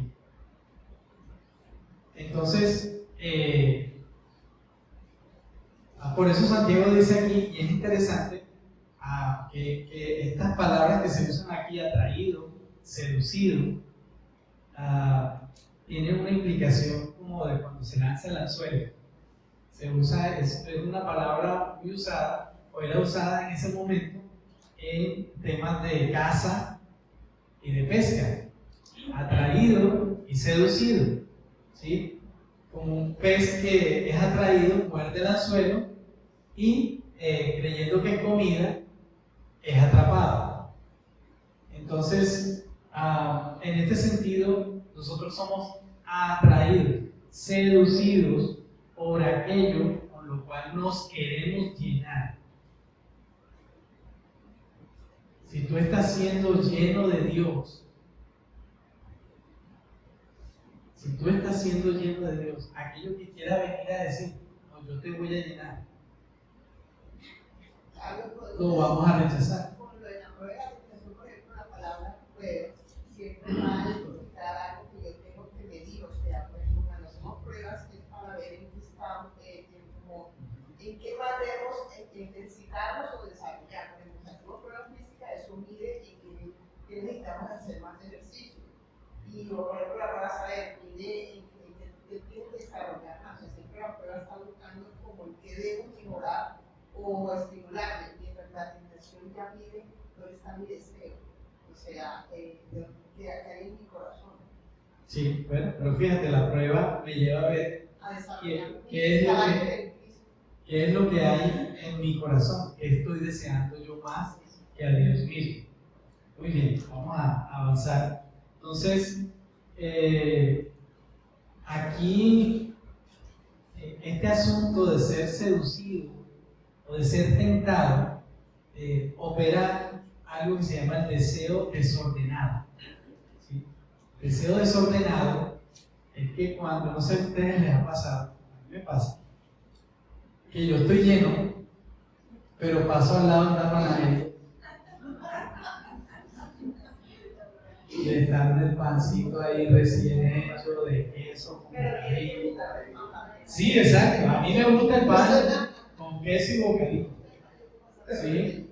Entonces, por eso Santiago dice aquí, y es interesante, que estas palabras que se usan aquí, atraído, seducido, tienen una implicación como de cuando se lanza el anzuelo. Se usa, es una palabra muy usada, o era usada en ese momento, en temas de caza y de pesca. Atraído y seducido, ¿sí? Como un pez que es atraído, muerde el anzuelo y creyendo que es comida, es atrapado. Entonces, en este sentido, nosotros somos atraídos, seducidos por aquello con lo cual nos queremos llenar. Si tú estás siendo lleno de Dios, si tú estás siendo lleno de Dios, aquello que quiera venir a decir, no, yo te voy a llenar, lo vamos a rechazar. Con lo de la prueba, por ejemplo, la palabra prueba, siempre va a implicar algo que yo tengo que medir. O sea, por ejemplo, cuando hacemos pruebas es para ver en qué estamos, en qué podemos intensificarnos o desarrollar. Por ejemplo, si hacemos pruebas físicas, eso mide en qué necesitamos hacer más ejercicio. Y por ejemplo, la prueba saber mide en qué tiene que desarrollar más. O sea, siempre la prueba está buscando como en qué debo mejorar o estimularme, mientras la tentación ya mide dónde está mi deseo, o sea, que hay en mi corazón. Sí, bueno, pero fíjate, la prueba me lleva a ver qué es lo que hay en mi corazón, que estoy deseando yo más que a Dios mismo. Muy bien, vamos a avanzar. Entonces, aquí, este asunto de ser seducido o de ser tentado, opera algo que se llama el deseo desordenado. ¿Sí? El deseo desordenado es que cuando, no sé si a ustedes les ha pasado, a mí me pasa, que yo estoy lleno, pero paso al lado de una panadería y le están el pancito ahí recién hecho, de queso, con bocadillo. Sí, exacto, a mí me gusta el pan con queso y bocadillo. ¿Sí?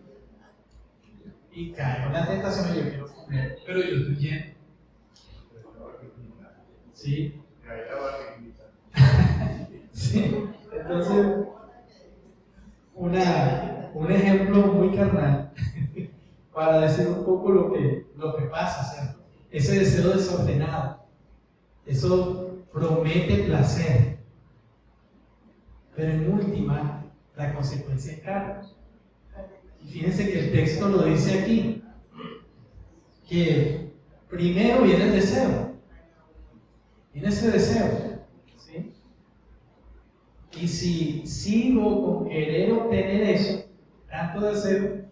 Y caigo en la tentación, yo quiero comer, pero yo estoy lleno. ¿Sí? Sí, entonces, un ejemplo muy carnal para decir un poco lo que pasa, ¿cierto? Ese deseo desordenado, eso promete placer, pero en última, la consecuencia es cara. Y fíjense que el texto lo dice aquí, que primero viene el deseo, viene ese deseo, ¿sí? Y si sigo con querer obtener eso, tanto deseo,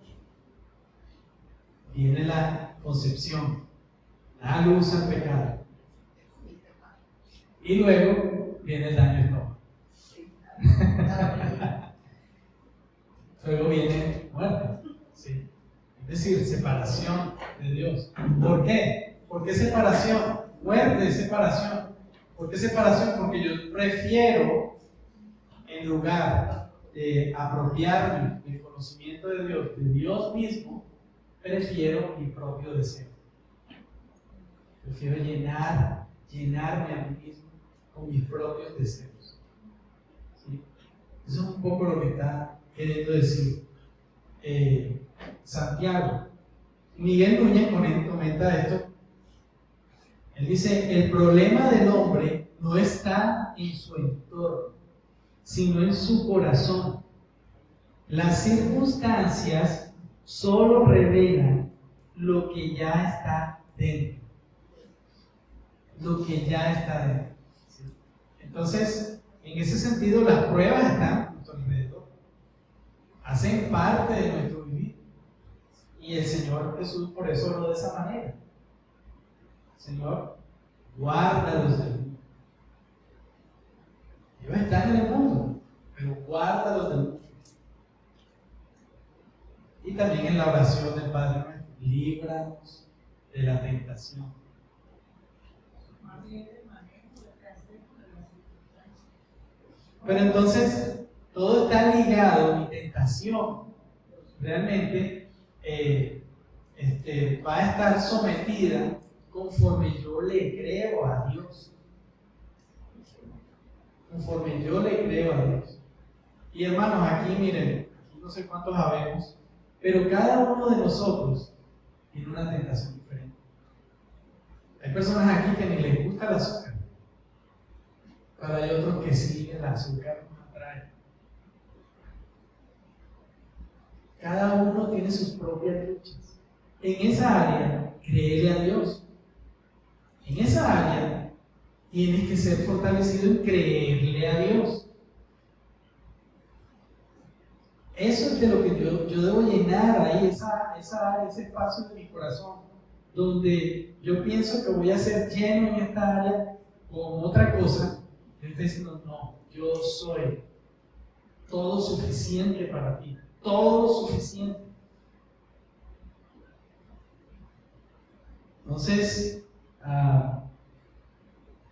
viene la concepción, la luz al pecado. Y luego viene el daño estómago. Luego viene muerte, ¿sí? Es decir, separación de Dios. ¿Por qué? ¿Por qué separación? Muerte, separación. ¿Por qué separación? Porque yo prefiero, en lugar de apropiarme del conocimiento de Dios mismo, prefiero mi propio deseo. Prefiero llenarme a mí mismo con mis propios deseos. ¿Sí? Eso es un poco lo que está queriendo decir Santiago. Miguel Núñez comenta esto. Él dice: el problema del hombre no está en su entorno, sino en su corazón. Las circunstancias solo revelan lo que ya está dentro. Lo que ya está dentro. ¿Sí? Entonces, en ese sentido, las pruebas están a nuestro alrededor. Hacen parte de nuestro vivir. Y el Señor Jesús por eso habló de esa manera. Señor, guárdalos del mundo. Ellos están en el mundo, pero guárdalos del mundo. Y también en la oración del Padre nuestro, líbranos de la tentación. Pero entonces, todo está ligado, mi tentación realmente va a estar sometida conforme yo le creo a Dios. Conforme yo le creo a Dios. Y hermanos, aquí miren, aquí no sé cuántos sabemos, pero cada uno de nosotros tiene una tentación diferente. Hay personas aquí que ni les gusta el azúcar, pero hay otros que sí, el azúcar nos atrae. Cada uno tiene sus propias luchas. En esa área, créele a Dios. En esa área, tienes que ser fortalecido en creerle a Dios. Eso es de lo que yo debo llenar ahí, esa área, ese espacio de mi corazón, donde yo pienso que voy a ser lleno en esta área con otra cosa. Él está diciendo, no, yo soy todo suficiente para ti, todo suficiente. Entonces,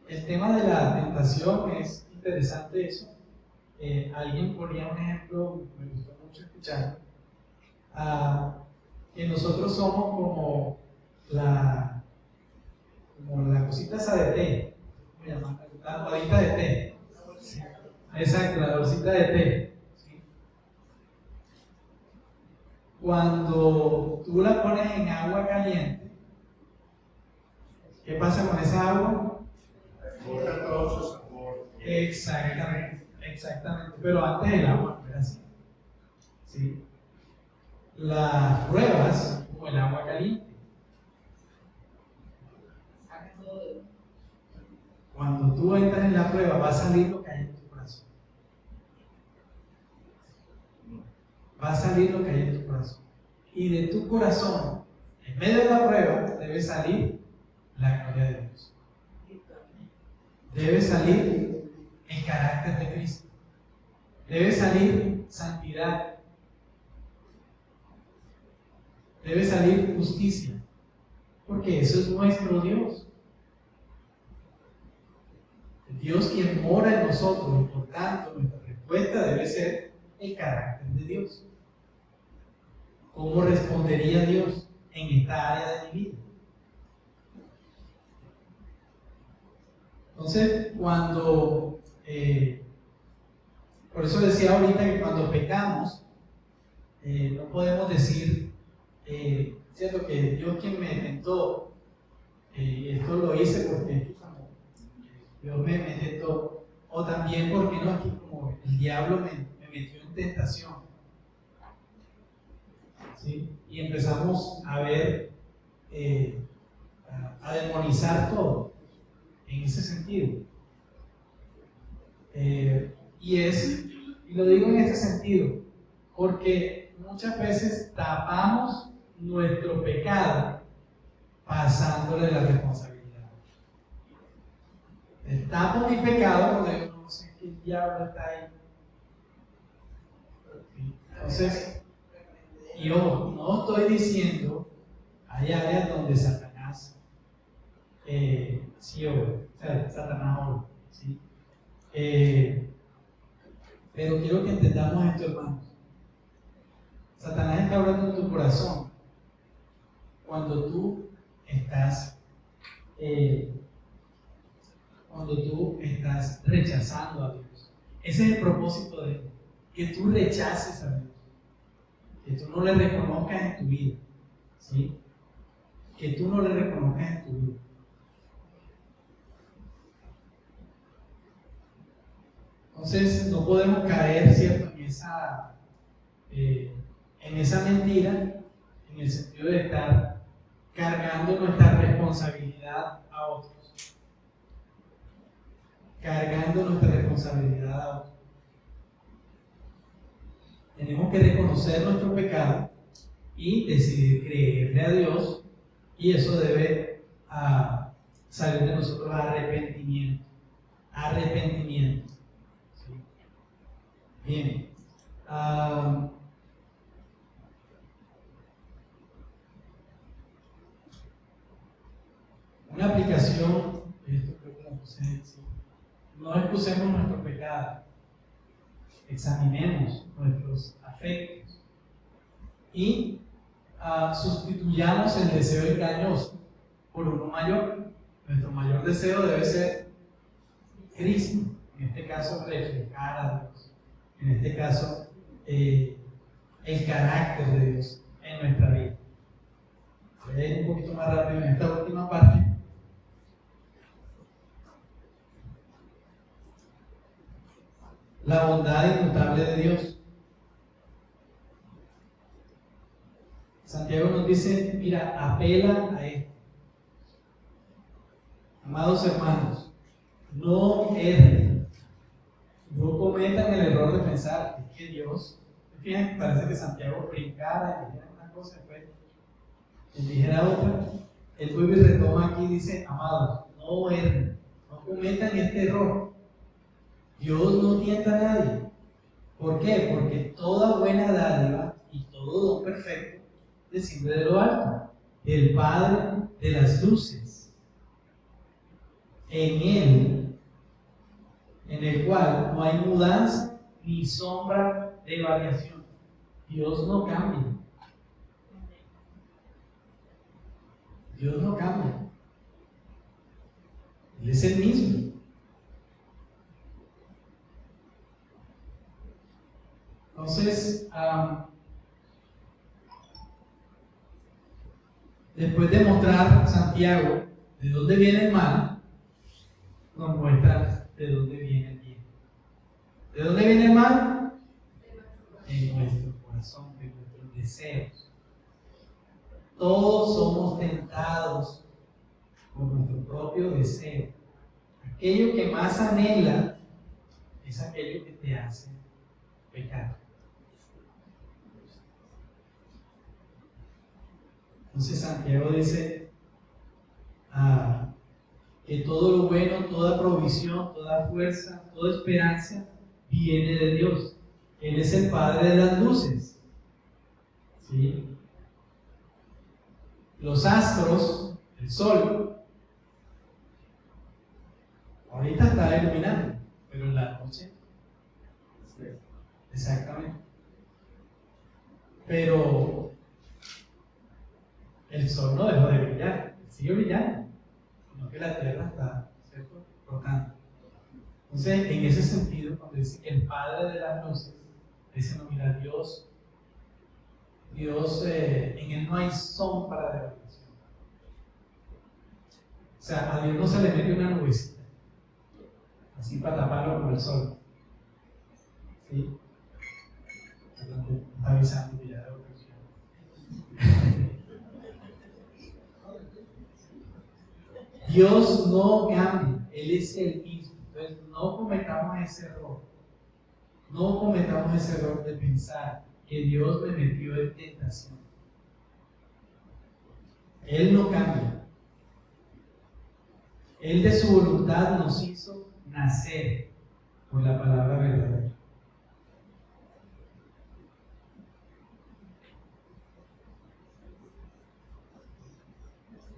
el tema de la tentación es interesante eso. Alguien ponía un ejemplo, me gustó mucho escuchar, que nosotros somos como la cosita esa de té, ¿cómo se llama? La almohadita de té. Sí. Exacto, la bolsita de té. ¿Sí? Cuando tú la pones en agua caliente, ¿qué pasa con esa agua? Bota todo su sabor. Exactamente. Pero antes el agua no era así. ¿Sí? Las pruebas, como el agua caliente. Cuando tú entras en la prueba, va a salir lo que hay en tu corazón. Va a salir lo que hay en tu corazón. Y de tu corazón, en medio de la prueba, debe salir la gloria de Dios. Debe salir el carácter de Cristo. Debe salir santidad. Debe salir justicia. Porque eso es nuestro Dios. El Dios quien mora en nosotros, y por tanto nuestra respuesta debe ser el carácter de Dios. ¿Cómo respondería Dios en esta área de mi vida? Entonces, cuando, por eso decía ahorita que cuando pecamos, no podemos decir, cierto que Dios quien me tentó, y esto lo hice porque como Dios me tentó, o también porque no, aquí como el diablo me metió en tentación. ¿Sí? Y empezamos a ver, a demonizar todo en ese sentido. Y lo digo en este sentido, porque muchas veces tapamos nuestro pecado pasándole la responsabilidad. Tapo mi pecado porque no sé qué diablo está ahí. Entonces, yo no estoy diciendo, hay áreas donde Satanás sí obra, o sea, Satanás obra, ¿sí? Pero quiero que entendamos esto, hermanos. Satanás está hablando en tu corazón cuando tú estás rechazando a Dios. Ese es el propósito de él, que tú rechaces a Dios, que tú no le reconozcas en tu vida, ¿sí? Que tú no le reconozcas en tu vida. Entonces no podemos caer, ¿cierto?, en esa mentira, en el sentido de estar cargando nuestra responsabilidad a otros. Cargando nuestra responsabilidad a otros. Tenemos que reconocer nuestro pecado y decidir creerle a Dios, y eso debe salir de nosotros arrepentimiento. Arrepentimiento. ¿Sí? Bien. Una aplicación, esto creo que lo puse, ¿sí? No excusemos nuestro pecado, examinemos nuestros afectos y sustituyamos el deseo engañoso por uno mayor. Nuestro mayor deseo debe ser Cristo, en este caso reflejar a Dios, en este caso el carácter de Dios en nuestra vida. Voy a ir un poquito más rápido en esta última parte. La bondad inmutable de Dios. Santiago nos dice, mira, apela a esto. Amados hermanos, no erren, no cometan el error de pensar que Dios Fíjense, parece que Santiago brincara y dijera una cosa, después él dijera otra. Él vuelve y retoma aquí y dice: amados, no erren, no cometan este error. Dios no tienta a nadie. ¿Por qué? Porque toda buena dádiva y todo don perfecto desciende de lo alto, del Padre de las luces. En Él, en el cual no hay mudanza ni sombra de variación. Dios no cambia. Dios no cambia. Él es el mismo. Entonces, después de mostrar Santiago de dónde viene el mal, nos muestra de dónde viene el bien. ¿De dónde viene el mal? En nuestro corazón, en nuestros deseos. Todos somos tentados por nuestro propio deseo. Aquello que más anhela es aquello que te hace pecar. Entonces Santiago dice que todo lo bueno, toda provisión, toda fuerza, toda esperanza viene de Dios. Él es el Padre de las luces. ¿Sí? Los astros, el sol, ahorita está iluminando, pero en la noche, exactamente. Pero el sol no dejó de brillar, sigue brillando, sino que la tierra está, ¿cierto?, rotando. Entonces, en ese sentido, cuando dice que el Padre de las luces, dice: no, mira, Dios, en Él no hay sombra de variación. O sea, a Dios no se le mete una nubecita, así para taparlo como el sol. ¿Sí? Está avisando que ya debo presión. Dios no cambia, Él es el mismo. Entonces, no cometamos ese error. No cometamos ese error de pensar que Dios me metió en tentación. Él no cambia. Él de su voluntad nos hizo nacer por la palabra verdadera.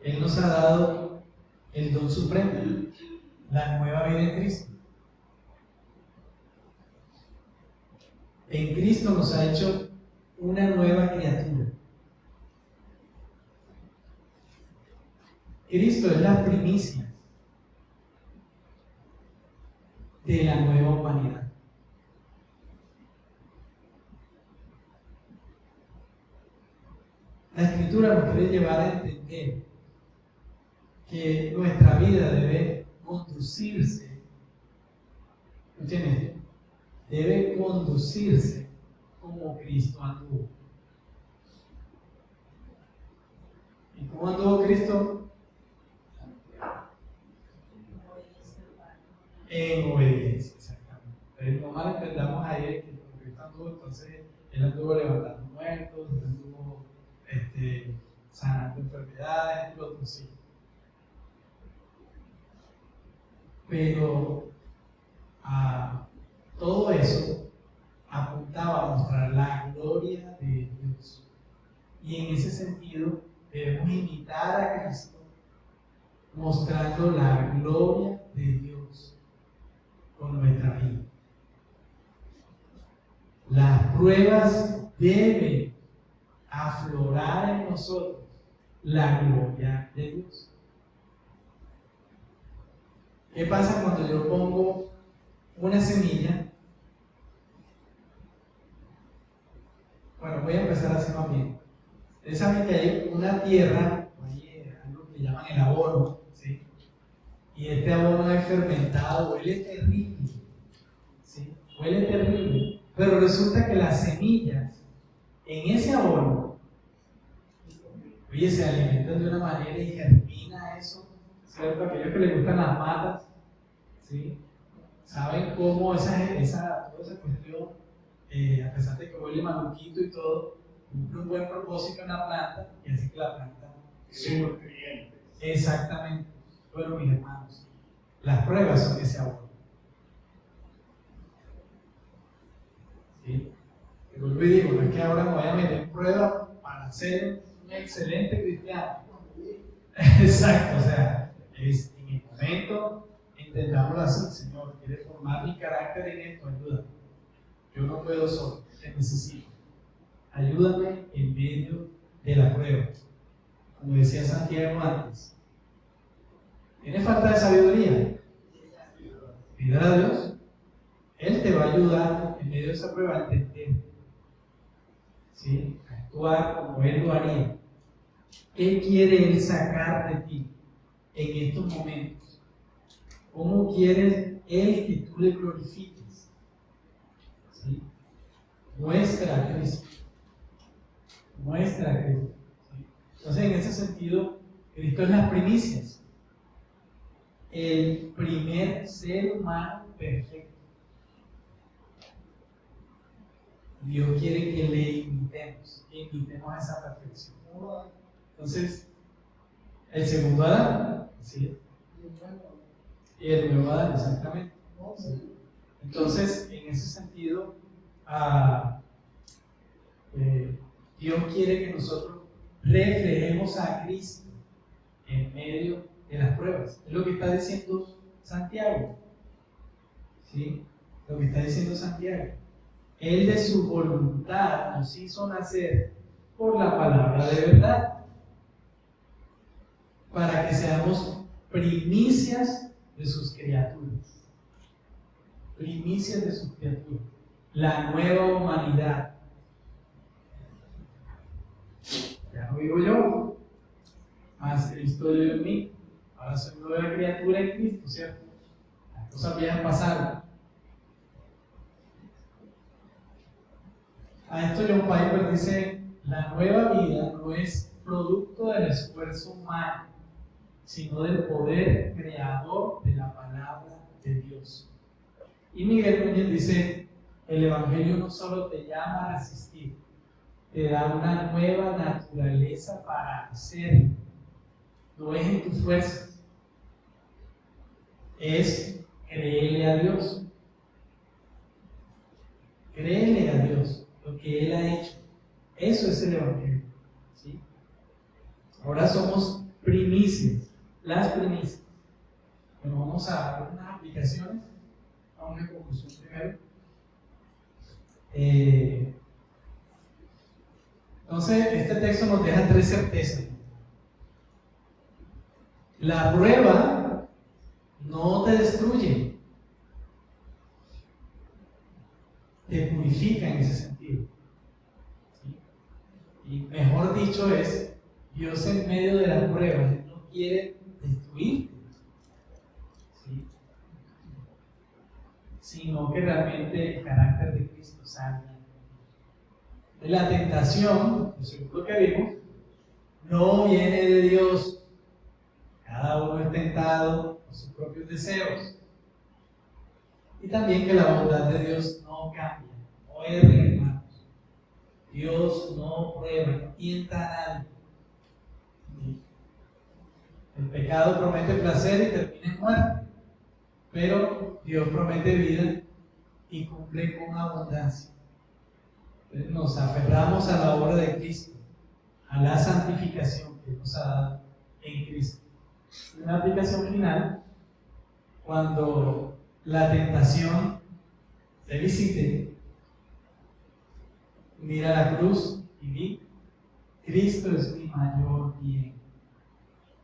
Él nos ha dado el don supremo, la nueva vida en Cristo. En Cristo nos ha hecho una nueva criatura. Cristo es la primicia de la nueva humanidad. La Escritura nos quiere llevar a entender que nuestra vida debe conducirse, escuchen esto, debe conducirse como Cristo anduvo. ¿Y cómo anduvo Cristo? En obediencia, exactamente. Pero no malentendamos ahí que como Cristo anduvo, entonces Él anduvo levantando muertos, Él anduvo sanando enfermedades, lo otro sí. Pero todo eso apuntaba a mostrar la gloria de Dios. Y en ese sentido debemos imitar a Cristo mostrando la gloria de Dios con nuestra vida. Las pruebas deben aflorar en nosotros la gloria de Dios. ¿Qué pasa cuando yo pongo una semilla? Bueno, voy a empezar así más bien. Ustedes saben que hay una tierra, hay algo que llaman el abono, ¿sí? Y este abono es fermentado, huele terrible, ¿sí? Huele terrible. Pero resulta que las semillas en ese abono, oye, se alimentan de una manera y germina eso, ¿cierto? Aquellos que les gustan las matas, ¿sí? Saben cómo toda esa cuestión a pesar de que huele maluquito y todo, cumple un buen propósito en la planta y hace que la planta Sin nutrientes. Exactamente. Bueno, mis hermanos, las pruebas son ese abono. ¿Sí? Y vuelvo y digo, no es que ahora me voy a meter en prueba para ser un excelente cristiano. Exacto, o sea, es en el momento entendámoslo así, Señor, quiere formar mi carácter en esto, ayúdame. Yo no puedo solo, te necesito. Ayúdame en medio de la prueba. Como decía Santiago antes, ¿tienes falta de sabiduría? Pídele a Dios. Él te va a ayudar en medio de esa prueba a entender, ¿sí? A actuar como Él lo haría. ¿Qué quiere Él sacar de ti en estos momentos? ¿Cómo quiere Él que tú le glorifiques? ¿Sí? Muestra a Cristo. Muestra a Cristo. ¿Sí? Entonces, en ese sentido, Cristo es las primicias. El primer ser humano perfecto. Dios quiere que le imitemos esa perfección. Entonces, el segundo Adán, ¿sí? Y el nuevo Adán, exactamente. ¿Sí? Entonces, en ese sentido, Dios quiere que nosotros reflejemos a Cristo en medio de las pruebas. Es lo que está diciendo Santiago. ¿Sí? Lo que está diciendo Santiago. Él de su voluntad nos hizo nacer por la palabra de verdad, para que seamos primicias de sus criaturas. Primicias de sus criaturas. La nueva humanidad. Ya no vivo yo, más Cristo vive en mí. Ahora soy nueva criatura en Cristo, ¿cierto? Las cosas viejas pasaron. A esto John Piper dice: la nueva vida no es producto del esfuerzo humano, sino del poder creador de la palabra de Dios. Y Miguel Núñez dice: el Evangelio no solo te llama a asistir, te da una nueva naturaleza para hacerlo. No es en tus fuerzas, es creerle a Dios. Créele a Dios lo que Él ha hecho. Eso es el Evangelio. ¿Sí? Ahora somos primicias, las primicias. Bueno, vamos a ver unas aplicaciones, a una conclusión primero. Entonces, este texto nos deja tres certezas. La prueba no te destruye, te purifica en ese sentido. ¿Sí? Y mejor dicho es, Dios en medio de las pruebas no quiere destruirte, ¿sí? Sino que realmente el carácter de Cristo salga. La tentación, según lo que vimos, no viene de Dios. Cada uno es tentado por sus propios deseos. Y también que la bondad de Dios no cambia. No erren, hermanos. Dios no prueba, no tienta a nadie. El pecado promete placer y termina en muerte. Pero Dios promete vida y cumple con abundancia. Entonces nos aferramos a la obra de Cristo, a la santificación que nos ha dado en Cristo. Una aplicación final: cuando la tentación te visite, mira la cruz y di: Cristo es mi mayor bien.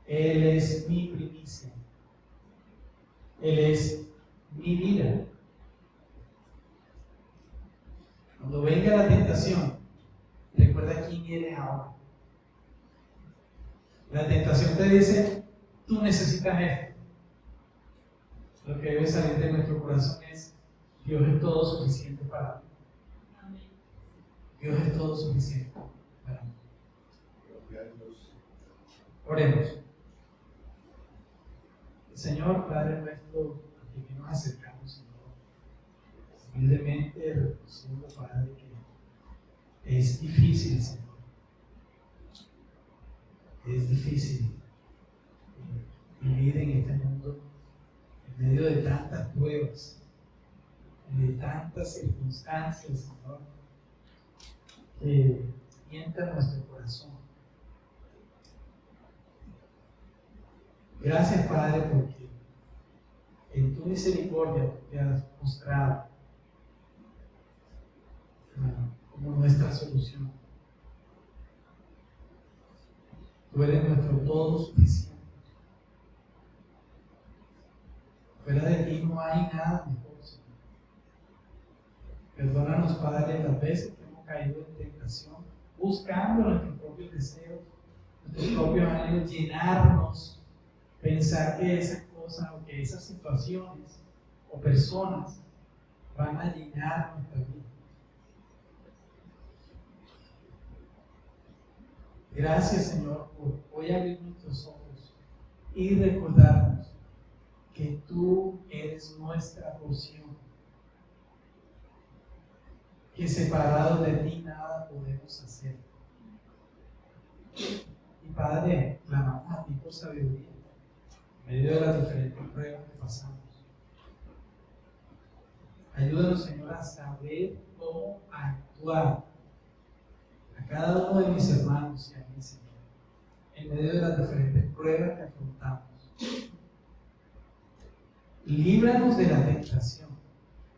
Él es mi primicia. Él es mi vida. Cuando venga la tentación, recuerda quién eres ahora. La tentación te dice: tú necesitas esto. Lo que debe salir de nuestro corazón es: Dios es todo suficiente para mí. Dios es todo suficiente para mí. Oremos. Señor, Padre nuestro, a ti que nos acercamos, Señor, Humildemente reconociendo, Padre, que es difícil, Señor. Es difícil vivir en este mundo en medio de tantas pruebas, de tantas circunstancias, Señor, que tientan nuestro corazón. Gracias, Padre, porque en tu misericordia te has mostrado como nuestra solución. Tú eres nuestro todo suficiente. Fuera de ti no hay nada mejor, Señor. Perdónanos, Padre, las veces que hemos caído en tentación, buscando nuestros propios deseos, nuestros propios anhelos, llenarnos, pensar que esas cosas o que esas situaciones o personas van a llenar nuestra vida. Gracias, Señor, por hoy abrir nuestros ojos y recordarnos que tú eres nuestra porción, que separados de ti nada podemos hacer. Y Padre, clamamos a ti por sabiduría en medio de las diferentes pruebas que pasamos. Ayúdanos, Señor, a saber cómo actuar a cada uno de mis hermanos y a mí, Señor, en medio de las diferentes pruebas que afrontamos. Líbranos de la tentación,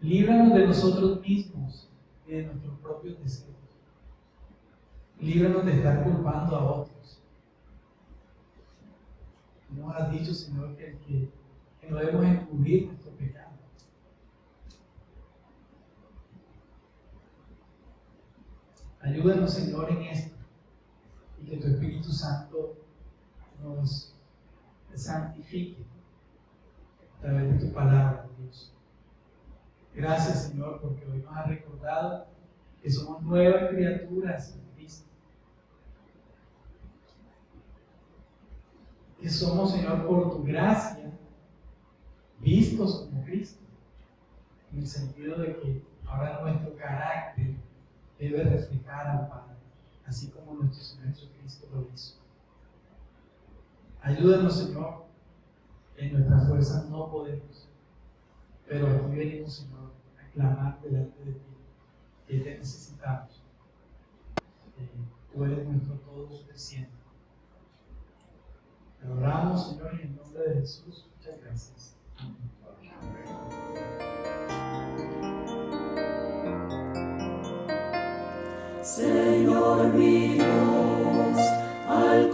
líbranos de nosotros mismos y de nuestros propios deseos. Líbranos de estar culpando a otros. Nos has dicho, Señor, que no debemos encubrir nuestro pecado. Ayúdanos, Señor, en esto y que tu Espíritu Santo nos santifique a través de tu palabra, Dios. Gracias, Señor, porque hoy nos has recordado que somos nuevas criaturas en Cristo. Que somos, Señor, por tu gracia, vistos como Cristo, en el sentido de que ahora nuestro carácter debe reflejar al Padre, así como nuestro Señor Jesucristo lo hizo. Ayúdanos, Señor, en nuestras fuerzas no podemos, pero aquí venimos, Señor, a clamar delante de ti, que te necesitamos. Tú eres nuestro todo suficiente. Te adoramos, Señor, en el nombre de Jesús. Muchas gracias. Señor mi Dios, al